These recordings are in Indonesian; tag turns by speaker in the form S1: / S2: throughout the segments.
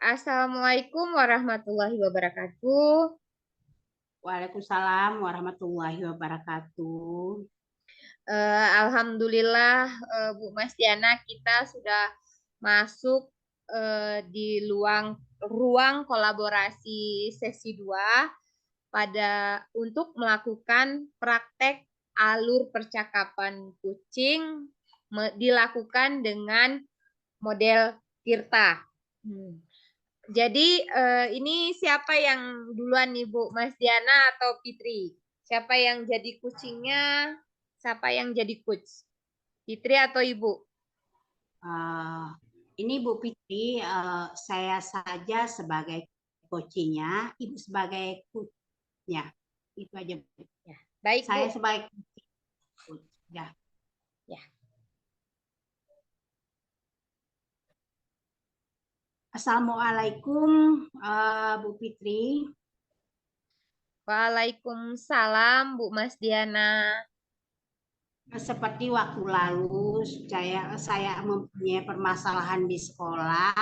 S1: Assalamualaikum warahmatullahi wabarakatuh.
S2: Waalaikumsalam warahmatullahi wabarakatuh.
S1: Alhamdulillah, Bu Mas Diana, kita sudah masuk di ruang kolaborasi sesi 2 untuk melakukan praktek alur percakapan kucing dilakukan dengan model Tirta. Jadi ini siapa yang duluan nih Bu, Mas Diana atau Fitri? Siapa yang jadi kucingnya? Siapa yang jadi coach? Fitri atau Ibu?
S2: Uh, ini Bu Fitri, saya saja sebagai coachnya, Ibu sebagai coachnya. Itu aja Bu.
S1: Ya, baik
S2: Saya
S1: Bu.
S2: sebagai coach. Ya.
S1: Ya.
S2: Assalamualaikum Bu Fitri.
S1: Waalaikumsalam Bu Mas Diana.
S2: Seperti waktu lalu saya mempunyai permasalahan di sekolah.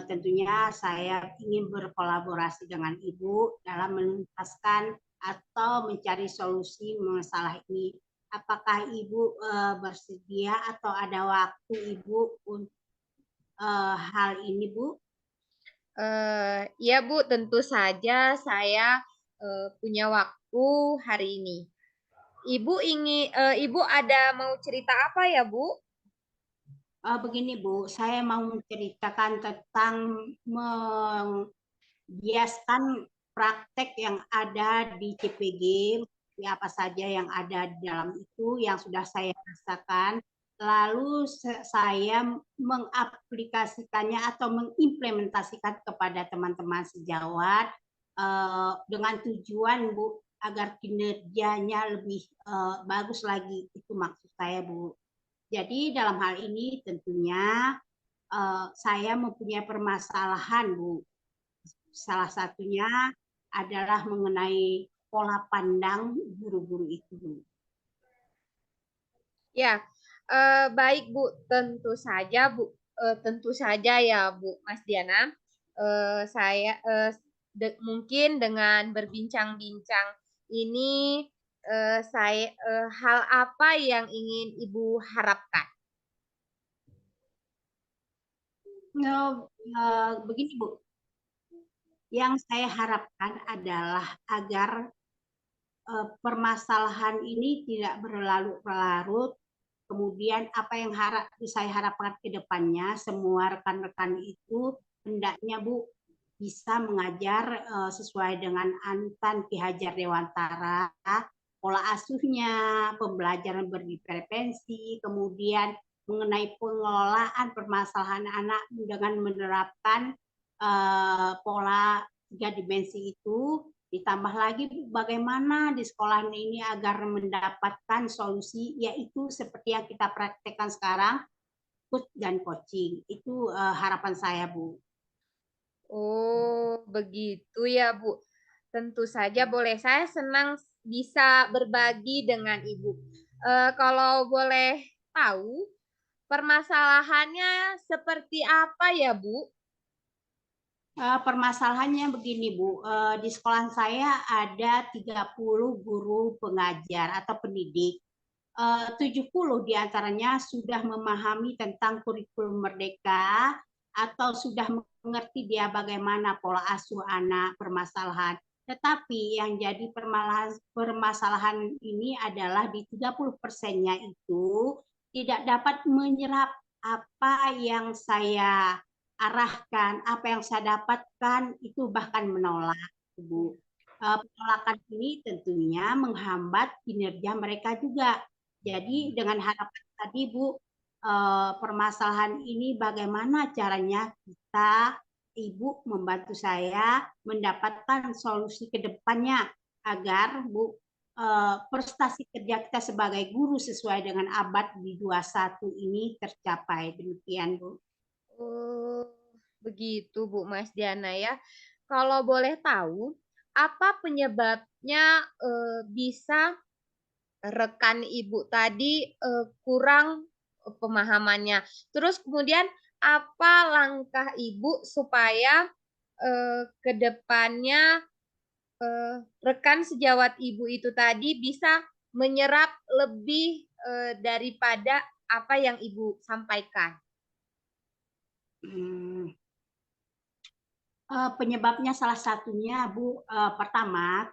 S2: Tentunya saya ingin berkolaborasi dengan Ibu dalam menuntaskan atau mencari solusi masalah ini. Apakah Ibu bersedia atau ada waktu Ibu untuk hal ini, Bu?
S1: Ya Bu, tentu saja saya punya waktu hari ini. Ibu ada mau cerita apa ya Bu?
S2: Begini Bu, saya mau menceritakan tentang biaskan praktek yang ada di CPG, apa saja yang ada di dalam itu yang sudah saya rasakan, lalu saya mengaplikasikannya atau mengimplementasikan kepada teman-teman sejawat dengan tujuan Bu agar kinerjanya lebih bagus lagi, itu maksud saya Bu. Jadi dalam hal ini tentunya saya mempunyai permasalahan Bu. Salah satunya adalah mengenai pola pandang guru-guru itu.
S1: Ya, baik Bu, tentu saja Bu, tentu saja ya Bu Mas Diana. Saya mungkin dengan berbincang-bincang ini hal apa yang ingin Ibu harapkan?
S2: No, begini Bu, yang saya harapkan adalah agar permasalahan ini tidak berlarut-larut. Kemudian apa yang saya harapkan ke depannya, semua rekan-rekan itu hendaknya Bu bisa mengajar sesuai dengan Antan Ki Hajar Dewantara, pola asuhnya, pembelajaran berdiferensi, kemudian mengenai pengelolaan permasalahan anak dengan menerapkan pola 3 dimensi itu. Ditambah lagi bagaimana di sekolah ini agar mendapatkan solusi, yaitu seperti yang kita praktekkan sekarang, coach dan coaching. Itu harapan saya, Bu.
S1: Oh, begitu ya Bu. Tentu saja boleh. Saya senang bisa berbagi dengan Ibu. Kalau boleh tahu, permasalahannya seperti apa ya, Bu?
S2: Permasalahannya begini Bu, di sekolah saya ada 30 guru pengajar atau pendidik. 70 diantaranya sudah memahami tentang kurikulum merdeka atau sudah mengerti dia bagaimana pola asuh anak, permasalahan. Tetapi yang jadi permasalahan ini adalah di 30%-nya itu tidak dapat menyerap apa yang saya arahkan, apa yang saya dapatkan itu bahkan menolak, Bu. Penolakan ini tentunya menghambat kinerja mereka juga. Jadi dengan harapan tadi Bu, permasalahan ini bagaimana caranya kita, Ibu membantu saya mendapatkan solusi ke depannya agar Bu prestasi kerja kita sebagai guru sesuai dengan abad di 21 ini tercapai. Demikian Bu.
S1: Oh, begitu Bu Mas Diana ya. Kalau boleh tahu, apa penyebabnya bisa rekan Ibu tadi kurang pemahamannya? Terus kemudian apa langkah Ibu supaya, ke depannya, rekan sejawat Ibu itu tadi bisa menyerap lebih, daripada apa yang Ibu sampaikan?
S2: Hmm, penyebabnya salah satunya Bu, pertama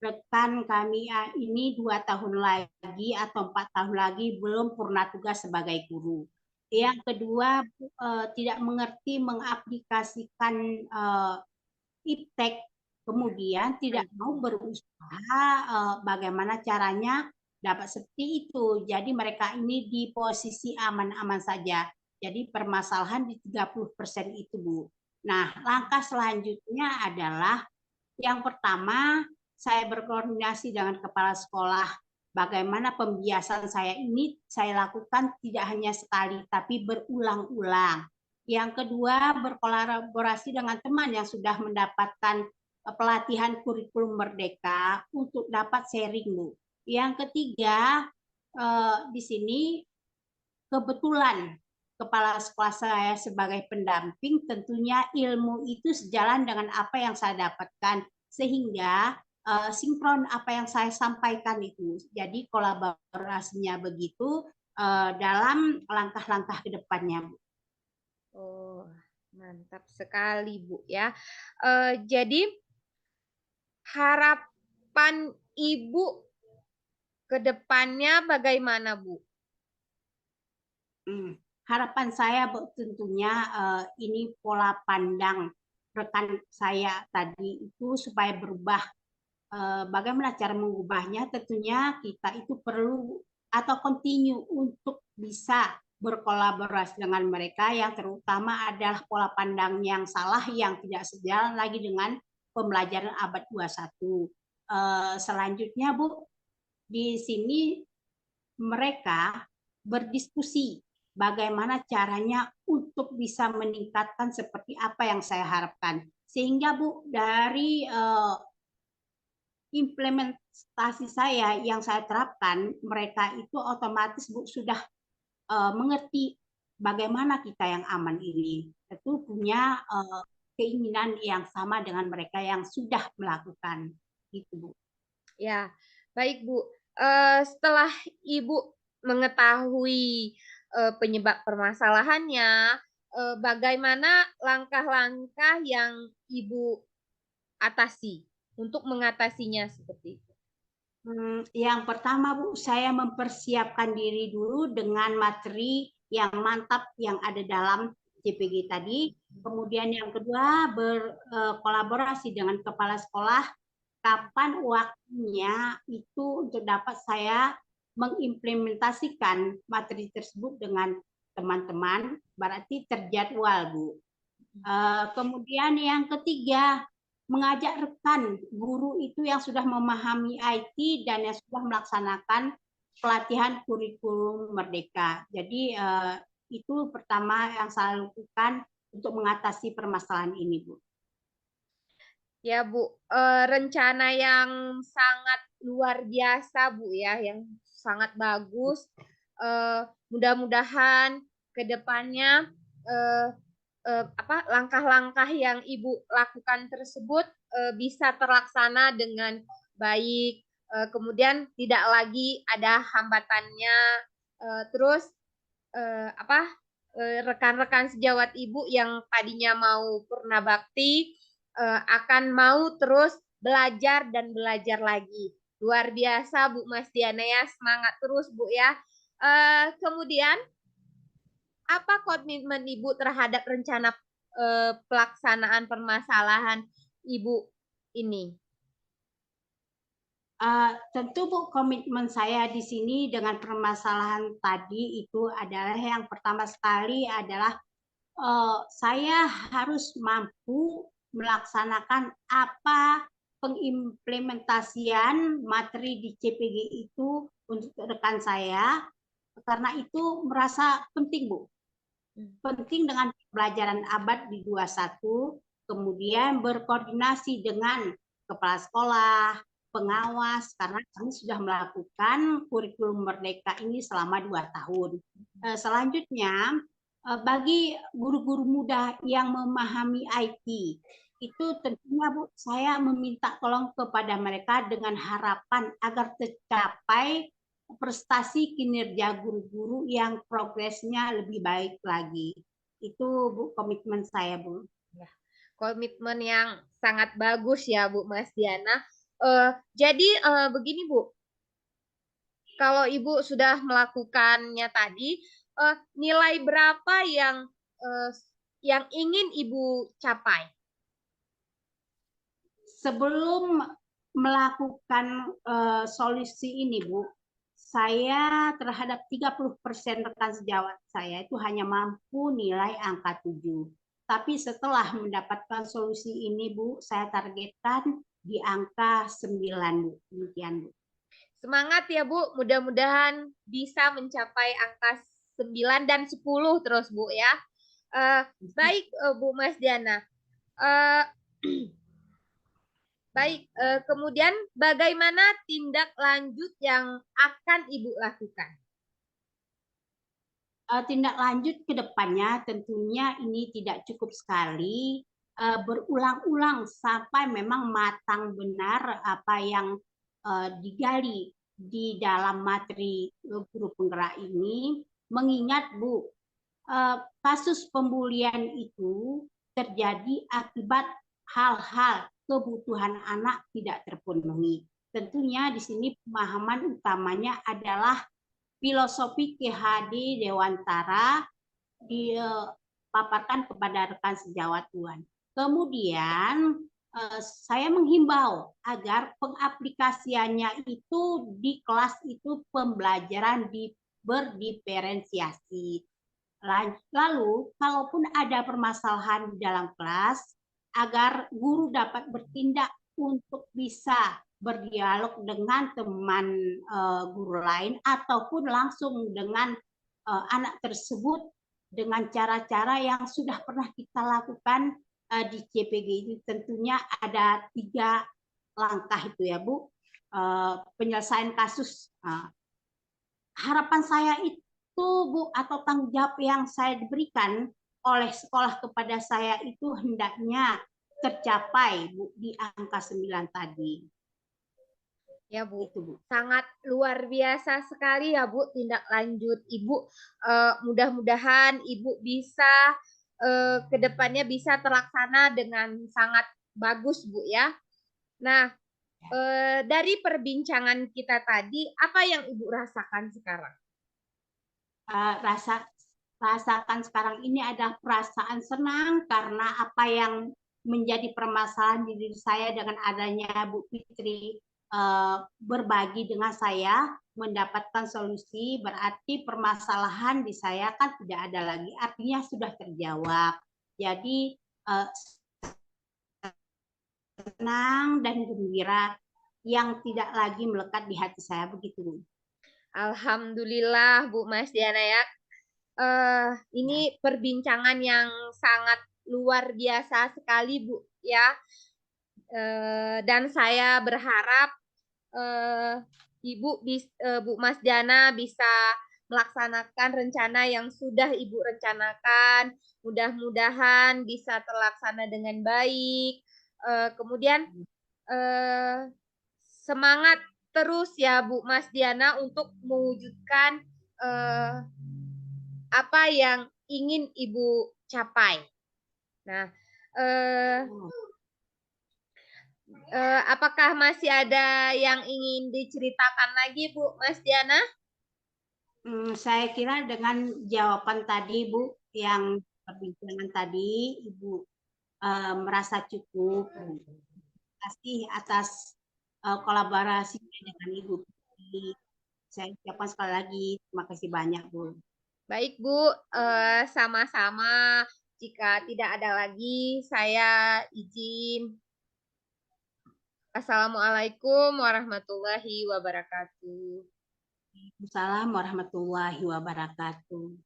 S2: rekan kami ini 2 tahun lagi atau 4 tahun lagi belum purna tugas sebagai guru. Yang kedua, tidak mengerti mengaplikasikan iptek, kemudian tidak
S1: Baik.
S2: mau berusaha bagaimana caranya dapat seperti itu. Jadi mereka ini di posisi aman-aman saja. Jadi permasalahan di 30% itu, Bu. Nah, langkah selanjutnya adalah yang pertama, saya berkoordinasi dengan kepala sekolah. Bagaimana pembiasan saya ini saya lakukan tidak hanya sekali, tapi berulang-ulang. Yang kedua, berkolaborasi dengan teman yang sudah mendapatkan pelatihan kurikulum merdeka untuk dapat sharing, Bu. Yang ketiga, di sini kebetulan kepala sekolah saya sebagai pendamping, tentunya ilmu itu sejalan dengan apa yang saya dapatkan, sehingga sinkron apa yang saya sampaikan itu. Jadi kolaborasinya begitu dalam langkah-langkah ke depannya, Bu.
S1: Oh, mantap sekali, Bu, ya. Jadi harapan Ibu ke depannya bagaimana, Bu?
S2: Hmm. Harapan saya tentunya ini pola pandang rekan saya tadi itu supaya berubah. Bagaimana cara mengubahnya? Tentunya kita itu perlu atau continue untuk bisa berkolaborasi dengan mereka yang terutama adalah pola pandang yang salah yang tidak sejalan lagi dengan pembelajaran abad 21. Selanjutnya, Bu, di sini mereka berdiskusi bagaimana caranya untuk bisa meningkatkan seperti apa yang saya harapkan. Sehingga Bu, dari implementasi saya yang saya terapkan, mereka itu otomatis Bu sudah mengerti bagaimana kita yang aman ini. Itu punya keinginan yang sama dengan mereka yang sudah melakukan. Gitu, Bu.
S1: Ya, baik Bu. Setelah Ibu mengetahui, penyebab permasalahannya, bagaimana langkah-langkah yang Ibu atasi untuk mengatasinya seperti itu?
S2: Yang pertama Bu, saya mempersiapkan diri dulu dengan materi yang mantap yang ada dalam CPG tadi. Kemudian yang kedua berkolaborasi dengan kepala sekolah kapan waktunya itu untuk dapat saya mengimplementasikan materi tersebut dengan teman-teman, berarti terjadwal, Bu. Kemudian yang ketiga, mengajak rekan guru itu yang sudah memahami IT dan yang sudah melaksanakan pelatihan kurikulum merdeka. Jadi itu pertama yang saya lakukan untuk mengatasi permasalahan ini, Bu.
S1: Ya Bu, rencana yang sangat luar biasa Bu ya, yang sangat bagus. Mudah-mudahan ke depannya, eee langkah-langkah yang Ibu lakukan tersebut, bisa terlaksana dengan baik, kemudian tidak lagi ada hambatannya, terus, rekan-rekan sejawat Ibu yang tadinya mau purna bakti, akan mau terus belajar dan belajar lagi. Luar biasa Bu Mas Diana ya, semangat terus Bu ya. Kemudian apa komitmen Ibu terhadap rencana, pelaksanaan permasalahan Ibu ini?
S2: Tentu Bu, komitmen saya di sini dengan permasalahan tadi itu adalah yang pertama sekali adalah saya harus mampu melaksanakan apa pengimplementasian materi di CPG itu untuk rekan saya, karena itu merasa penting, Bu.
S1: Mmm.
S2: Penting dengan pembelajaran abad di 21, kemudian berkoordinasi dengan kepala sekolah, pengawas, karena kami sudah melakukan kurikulum merdeka ini selama 2 tahun. Selanjutnya, Bagi guru-guru muda yang memahami IT, itu tentunya Bu, saya meminta tolong kepada mereka dengan harapan agar tercapai prestasi kinerja guru-guru yang progresnya lebih baik lagi. Itu Bu komitmen saya Bu.
S1: Ya, komitmen yang sangat bagus ya Bu Mas Diana. Jadi begini Bu, kalau Ibu sudah melakukannya tadi, nilai berapa eh, yang ingin Ibu capai?
S2: Sebelum melakukan solusi ini Bu, saya terhadap 30% rekan sejawat saya itu hanya mampu nilai angka 7. Tapi setelah mendapatkan solusi ini Bu, saya targetkan di angka 9 Bu. Demikian Bu.
S1: Semangat ya Bu, mudah-mudahan bisa mencapai angka 9 dan 10 terus Bu ya. Baik Bu Mas Diana. Uh, Baik, kemudian bagaimana tindak lanjut yang akan Ibu lakukan?
S2: Tindak lanjut ke depannya tentunya ini tidak cukup sekali, berulang-ulang sampai memang matang benar apa yang digali di dalam materi guru penggerak ini, mengingat Bu, kasus pembulian itu terjadi akibat hal-hal kebutuhan anak tidak terpenuhi. Tentunya di sini pemahaman utamanya adalah filosofi KHD Dewantara dipaparkan kepada rekan sejawat Tuan. Kemudian saya menghimbau agar pengaplikasiannya itu di kelas itu pembelajaran berdiferensiasi. Lalu, kalaupun ada permasalahan di dalam kelas, agar guru dapat bertindak untuk bisa berdialog dengan teman guru lain ataupun langsung dengan anak tersebut dengan cara-cara yang sudah pernah kita lakukan di CPG itu. Tentunya ada 3 langkah itu ya Bu, penyelesaian kasus. Harapan saya itu Bu, atau tanggung jawab yang saya diberikan oleh sekolah kepada saya itu hendaknya tercapai Bu di angka 9 tadi.
S1: Ya Bu, itu Bu. Sangat luar biasa sekali ya Bu tindak lanjut Ibu. Mudah-mudahan Ibu bisa ke depannya bisa terlaksana dengan sangat bagus Bu ya. Nah, dari perbincangan kita tadi, apa yang Ibu rasakan sekarang?
S2: Rasakan sekarang ini adalah perasaan senang karena apa yang menjadi permasalahan di diri saya dengan adanya Bu Fitri berbagi dengan saya, mendapatkan solusi, berarti permasalahan di saya kan tidak ada lagi, artinya sudah terjawab. Jadi senang dan gembira yang tidak lagi melekat di hati saya, begitu.
S1: Alhamdulillah Bu Mas Diana ya. Ini perbincangan yang sangat luar biasa sekali Bu ya. Dan saya berharap Bu Mas Diana bisa melaksanakan rencana yang sudah Ibu rencanakan. Mudah-mudahan bisa terlaksana dengan baik. Kemudian semangat terus ya Bu Mas Diana untuk mewujudkan apa yang ingin Ibu capai. Nah, apakah masih ada yang ingin diceritakan lagi Bu Mas Diana?
S2: Saya kira dengan jawaban tadi Bu, yang perbincangan tadi Ibu merasa cukup. Terima kasih atas kolaborasinya dengan Ibu. Saya ucapkan sekali lagi terima kasih banyak Bu.
S1: Baik Bu, sama-sama. Jika tidak ada lagi, saya izin. Assalamualaikum warahmatullahi wabarakatuh.
S2: Waalaikumsalam warahmatullahi wabarakatuh.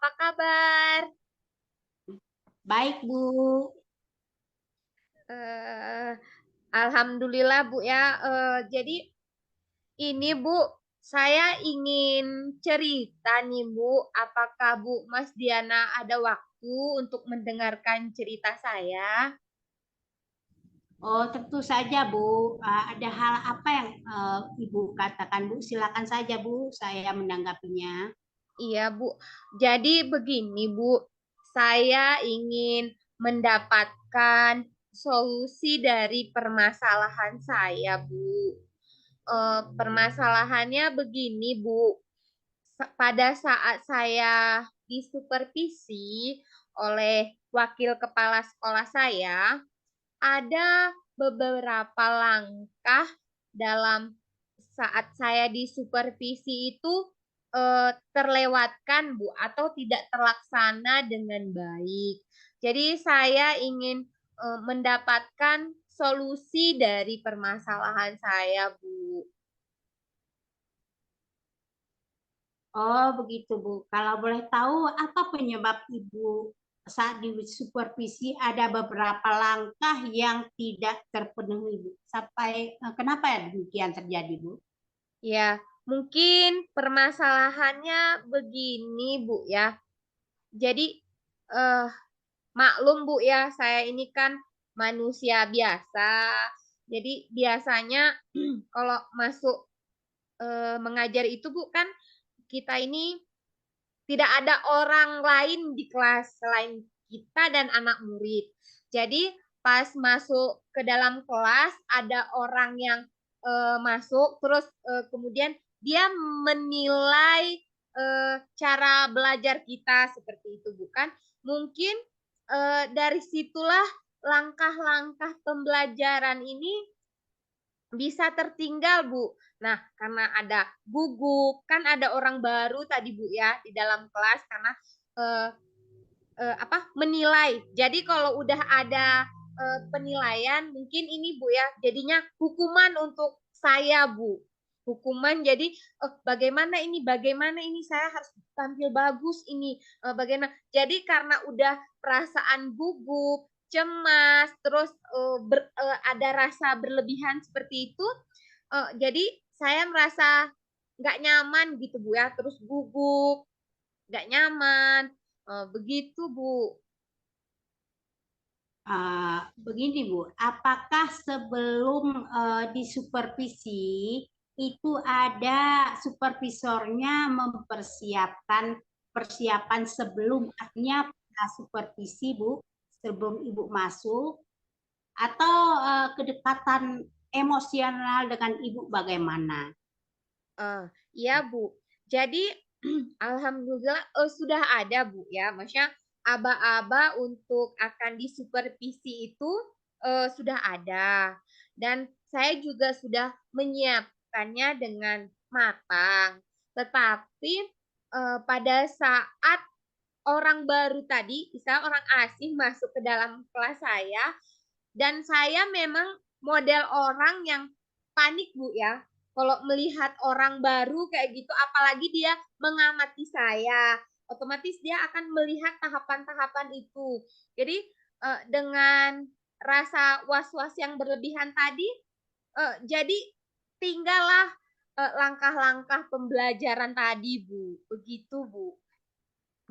S1: apa kabar?
S2: Baik, Bu.
S1: Eh, Alhamdulillah Bu ya. Jadi ini Bu, saya ingin cerita nih Bu. Apakah Bu Mas Diana ada waktu untuk mendengarkan cerita saya?
S2: Oh, tentu saja, Bu. Ada hal apa yang Ibu katakan, Bu? Silakan saja, Bu. Saya menanggapinya.
S1: Iya Bu. Jadi begini Bu, saya ingin mendapatkan solusi dari permasalahan saya Bu. Permasalahannya begini Bu. Pada saat saya disupervisi oleh wakil kepala sekolah saya, ada beberapa langkah dalam saat saya disupervisi itu terlewatkan Bu atau tidak terlaksana dengan baik. Jadi saya ingin mendapatkan solusi dari permasalahan saya Bu.
S2: Oh, begitu, Bu. Kalau boleh tahu, apa penyebab Ibu saat disupervisi ada beberapa langkah yang tidak terpenuhi, Bu? Sampai kenapa ya demikian terjadi, Bu?
S1: Ya, mungkin permasalahannya begini Bu ya. Jadi eh maklum Bu ya, saya ini kan manusia biasa. Jadi biasanya kalau masuk mengajar itu Bu kan kita ini tidak ada orang lain di kelas selain kita dan anak murid. Jadi pas masuk ke dalam kelas ada orang yang masuk terus kemudian dia menilai cara belajar kita seperti itu bukan? Mungkin dari situlah langkah-langkah pembelajaran ini bisa tertinggal, Bu. Nah, karena ada gugup, kan ada orang baru tadi, Bu, ya, di dalam kelas karena eh, menilai. Jadi kalau udah ada penilaian, mungkin ini Bu ya, jadinya hukuman untuk saya, Bu. Hukuman jadi bagaimana ini saya harus tampil bagus ini bagaimana. Jadi karena udah perasaan gugup, cemas, terus ada rasa berlebihan seperti itu, jadi saya merasa nggak nyaman gitu Bu ya, terus gugup, nggak nyaman, begitu Bu.
S2: Begini, Bu, apakah sebelum disupervisi itu ada supervisornya mempersiapkan persiapan sebelum artinya supervisi, Bu, sebelum Ibu masuk atau kedekatan emosional dengan Ibu bagaimana?
S1: Iya Bu. Jadi alhamdulillah sudah ada Bu ya. Maksudnya aba-aba untuk akan disupervisi itu sudah ada. Dan saya juga sudah menyiapkannya dengan matang. Tetapi pada saat orang baru tadi, misalnya orang asing masuk ke dalam kelas saya, dan saya memang model orang yang panik Bu ya. Kalau melihat orang baru kayak gitu, apalagi dia mengamati saya, otomatis dia akan melihat tahapan-tahapan itu. Jadi dengan rasa was-was yang berlebihan tadi, jadi tinggallah langkah-langkah pembelajaran tadi Bu. Begitu Bu.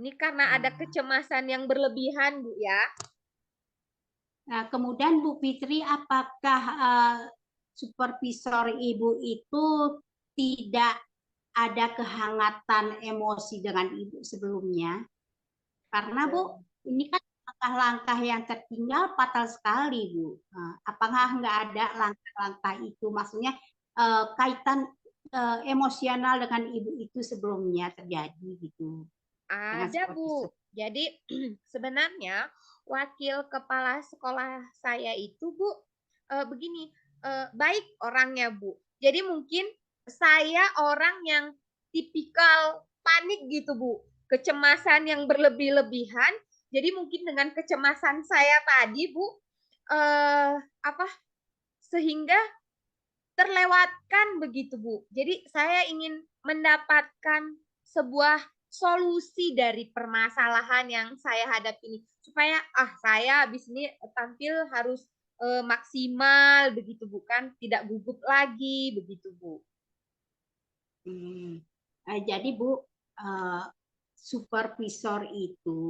S1: Ini karena ada
S2: Nah,
S1: kecemasan yang berlebihan Bu ya.
S2: kemudian Bu Fitri, apakah supervisor Ibu itu tidak ada kehangatan emosi dengan Ibu sebelumnya? Karena Bu, ini kan langkah-langkah yang tertinggal fatal sekali, Bu. Apakah nggak ada langkah-langkah itu? Maksudnya kaitan emosional dengan Ibu itu sebelumnya terjadi gitu dengan
S1: Ada
S2: supervisor.
S1: Bu. Jadi sebenarnya wakil kepala sekolah saya itu Bu begini baik orangnya Bu. Jadi mungkin saya orang yang tipikal panik gitu Bu, kecemasan yang berlebih-lebihan. Jadi mungkin dengan kecemasan saya tadi Bu, eh, apa sehingga terlewatkan begitu Bu. Jadi saya ingin mendapatkan sebuah solusi dari permasalahan yang saya hadapi ini. Supaya, saya habis ini tampil harus, maksimal begitu, Bu, kan, tidak gugup lagi, begitu, Bu.
S2: Jadi Bu, eh, supervisor itu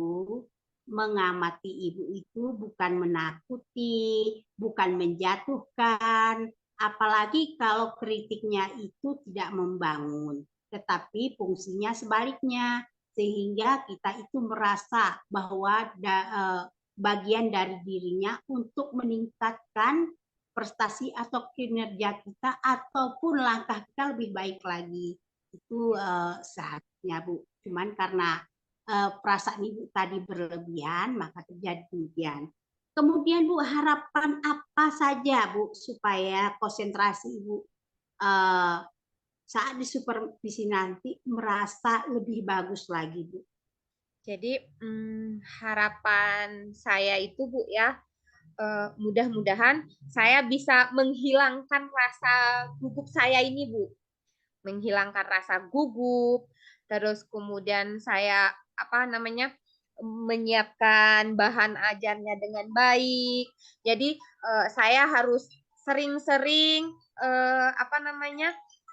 S2: mengamati Ibu itu bukan menakuti, bukan menjatuhkan, apalagi kalau kritiknya itu tidak membangun, tetapi fungsinya sebaliknya, sehingga kita itu merasa bahwa bagian dari dirinya untuk meningkatkan prestasi atau kinerja kita ataupun langkah kita lebih baik lagi. Itu seharusnya Bu. Cuman karena perasaan Ibu tadi berlebihan, maka terjadi demikian. Kemudian Bu, harapan apa saja Bu supaya konsentrasi Ibu saat di supervisi nanti merasa lebih bagus lagi Bu?
S1: Jadi, harapan saya itu, Bu, ya, mudah-mudahan saya bisa menghilangkan rasa gugup saya ini, Bu. Menghilangkan rasa gugup, terus kemudian saya, menyiapkan bahan ajarnya dengan baik. Jadi, saya harus sering-sering,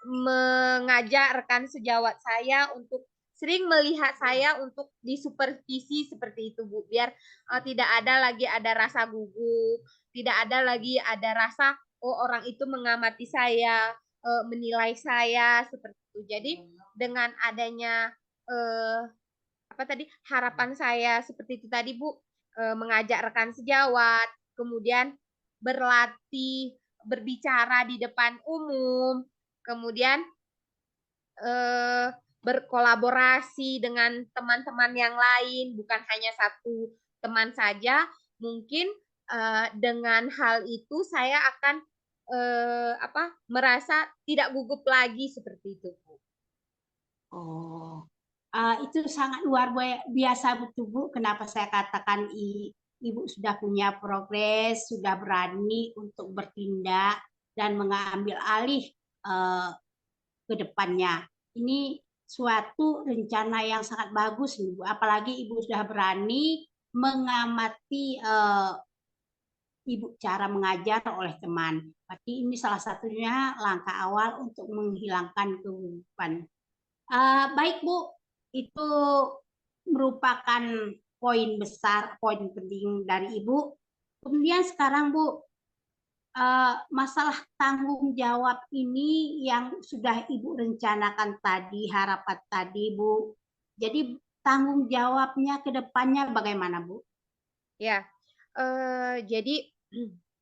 S1: mengajak rekan sejawat saya untuk sering melihat saya untuk disupervisi seperti itu, Bu, biar, tidak ada lagi ada rasa gugup, tidak ada lagi ada rasa, oh, orang itu mengamati saya, menilai saya seperti itu. Jadi dengan adanya, harapan saya seperti itu tadi, Bu, mengajak rekan sejawat, kemudian berlatih berbicara di depan umum, kemudian, berkolaborasi dengan teman-teman yang lain, bukan hanya satu teman saja. Mungkin, dengan hal itu saya akan, merasa tidak gugup lagi seperti itu, Bu.
S2: Oh, itu sangat luar biasa betul Bu. Kenapa saya katakan Ibu sudah punya progres, sudah berani untuk bertindak dan mengambil alih ke depannya. Ini suatu rencana yang sangat bagus, Ibu. Apalagi Ibu sudah berani mengamati Ibu cara mengajar oleh teman. Berarti ini salah satunya langkah awal untuk menghilangkan kegugupan. Baik Bu, itu merupakan poin besar, poin penting dari Ibu. Kemudian sekarang Bu, masalah tanggung jawab ini yang sudah Ibu rencanakan tadi, harapan tadi Bu. Jadi tanggung jawabnya ke depannya bagaimana Bu?
S1: Ya, jadi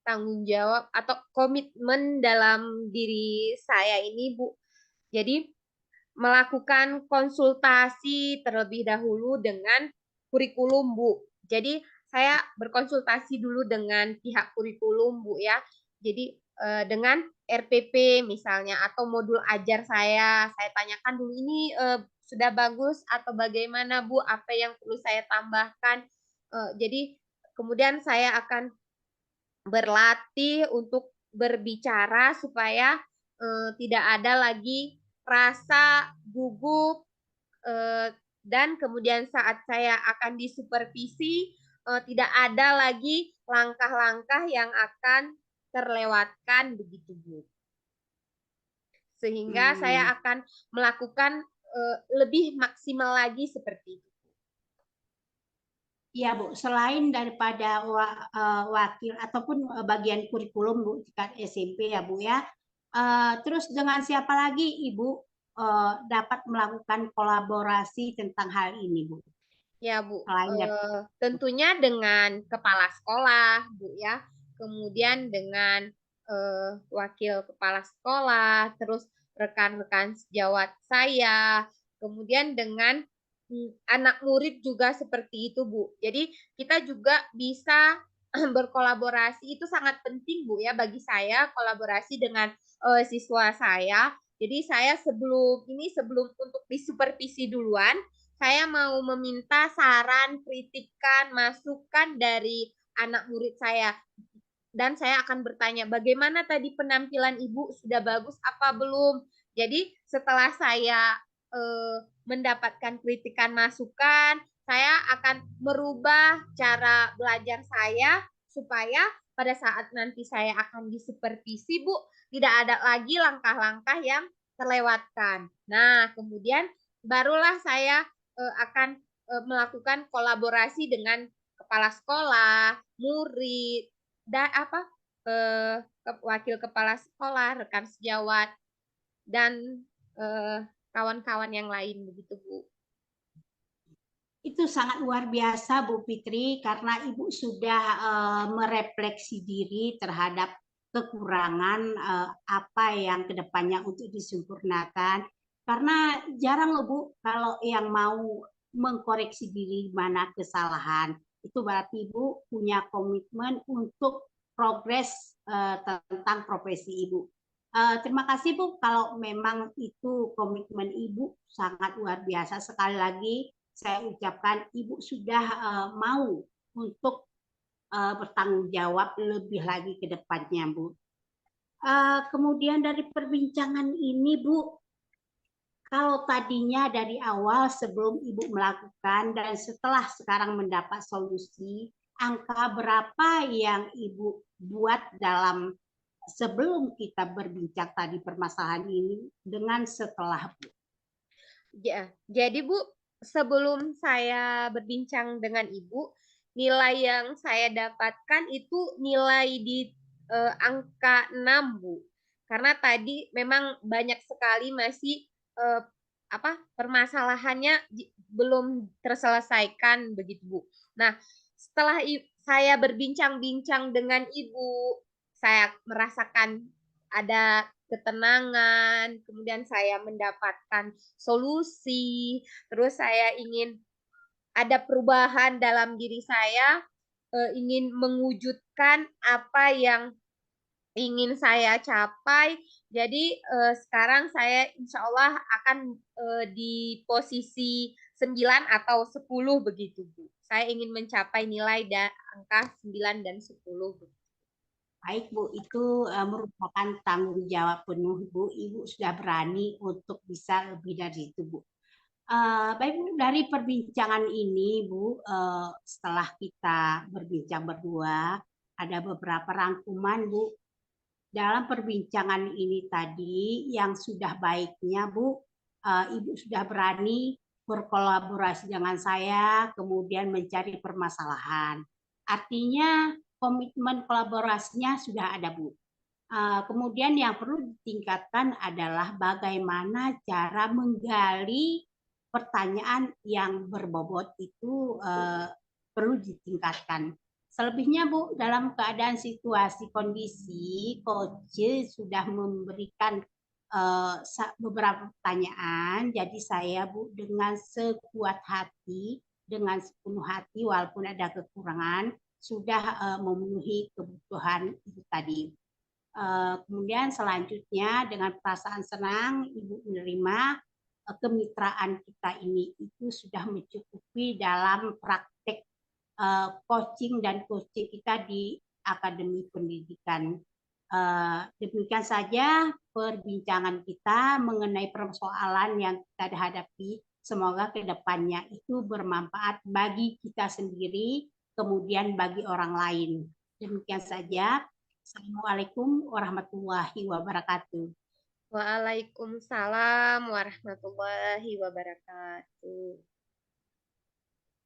S1: tanggung jawab atau komitmen dalam diri saya ini, Bu, jadi melakukan konsultasi terlebih dahulu dengan kurikulum, Bu. Jadi saya berkonsultasi dulu dengan pihak kurikulum, Bu, ya. Jadi, dengan RPP misalnya atau modul ajar saya tanyakan dulu, "Ini, sudah bagus atau bagaimana, Bu? Apa yang perlu saya tambahkan?" Jadi kemudian saya akan berlatih untuk berbicara supaya, tidak ada lagi rasa gugup, dan kemudian saat saya akan disupervisi, tidak ada lagi langkah-langkah yang akan terlewatkan begitu, Bu. Sehingga
S2: Hmm.
S1: saya akan melakukan, lebih maksimal lagi seperti itu.
S2: Iya Bu, selain daripada wakil ataupun bagian kurikulum Bu tingkat SMP ya Bu ya. Terus dengan siapa lagi Ibu dapat melakukan kolaborasi tentang hal ini Bu?
S1: Ya, Bu,
S2: Selain dari
S1: tentunya dengan kepala sekolah, Bu, ya. Kemudian dengan, wakil kepala sekolah, terus rekan-rekan sejawat saya, kemudian dengan, anak murid juga seperti itu, Bu. Jadi kita juga bisa berkolaborasi itu sangat penting, Bu, ya, bagi saya kolaborasi dengan, siswa saya. Jadi saya sebelum untuk disupervisi duluan, saya mau meminta saran, kritikan, masukan dari anak murid saya. Dan saya akan bertanya, "Bagaimana tadi penampilan Ibu? Sudah bagus apa belum?" Jadi setelah saya, mendapatkan kritikan masukan, saya akan merubah cara belajar saya supaya pada saat nanti saya akan disupervisi, Bu, tidak ada lagi langkah-langkah yang terlewatkan. Nah, kemudian barulah saya akan melakukan kolaborasi dengan kepala sekolah, murid, dan wakil kepala sekolah, rekan sejawat, dan kawan-kawan yang lain begitu, Bu.
S2: Itu sangat luar biasa Bu Fitri karena Ibu sudah merefleksi diri terhadap kekurangan apa yang kedepannya untuk disempurnakan. Karena jarang loh Bu kalau yang mau mengkoreksi diri mana kesalahan. Itu berarti Ibu punya komitmen untuk progres tentang profesi Ibu. Terima kasih Bu kalau memang itu komitmen Ibu sangat luar biasa. Sekali lagi saya ucapkan Ibu sudah mau untuk bertanggung jawab lebih lagi ke depannya, Bu. Kemudian dari perbincangan ini, Bu, kalau tadinya dari awal sebelum Ibu melakukan dan setelah sekarang mendapat solusi, angka berapa yang Ibu buat dalam sebelum kita berbincang tadi permasalahan ini dengan setelah, Bu?
S1: Ya, jadi Bu, sebelum saya berbincang dengan Ibu, nilai yang saya dapatkan itu nilai di angka 6, Bu. Karena tadi memang banyak sekali masih permasalahannya belum terselesaikan begitu, Bu. Nah, setelah saya berbincang-bincang dengan Ibu, saya merasakan ada ketenangan, kemudian saya mendapatkan solusi, terus saya ingin ada perubahan dalam diri saya, ingin mewujudkan apa yang ingin saya capai. Jadi sekarang saya insya Allah akan di posisi 9 atau 10 begitu, Bu. Saya ingin mencapai nilai angka 9 dan 10.
S2: Baik Bu, itu merupakan tanggung jawab penuh Bu. Ibu sudah berani untuk bisa lebih dari itu Bu. Baik Bu, dari perbincangan ini Bu, setelah kita berbincang berdua, ada beberapa rangkuman Bu. Dalam perbincangan ini tadi, yang sudah baiknya Bu, Ibu sudah berani berkolaborasi dengan saya, kemudian mencari permasalahan. Artinya komitmen kolaborasinya sudah ada Bu. Kemudian yang perlu ditingkatkan adalah bagaimana cara menggali pertanyaan yang berbobot itu perlu ditingkatkan. Selebihnya Bu, dalam keadaan situasi kondisi, coach sudah memberikan beberapa pertanyaan. Jadi saya Bu dengan sekuat hati, dengan sepenuh hati walaupun ada kekurangan, sudah memenuhi kebutuhan itu tadi. Kemudian selanjutnya dengan perasaan senang Ibu menerima kemitraan kita ini itu sudah mencukupi dalam praktek coaching dan coaching kita di Akademi Pendidikan. Demikian saja perbincangan kita mengenai persoalan yang kita hadapi. Semoga kedepannya itu bermanfaat bagi kita sendiri, kemudian bagi orang lain. Demikian saja. Assalamualaikum warahmatullahi wabarakatuh.
S1: Waalaikumsalam warahmatullahi wabarakatuh.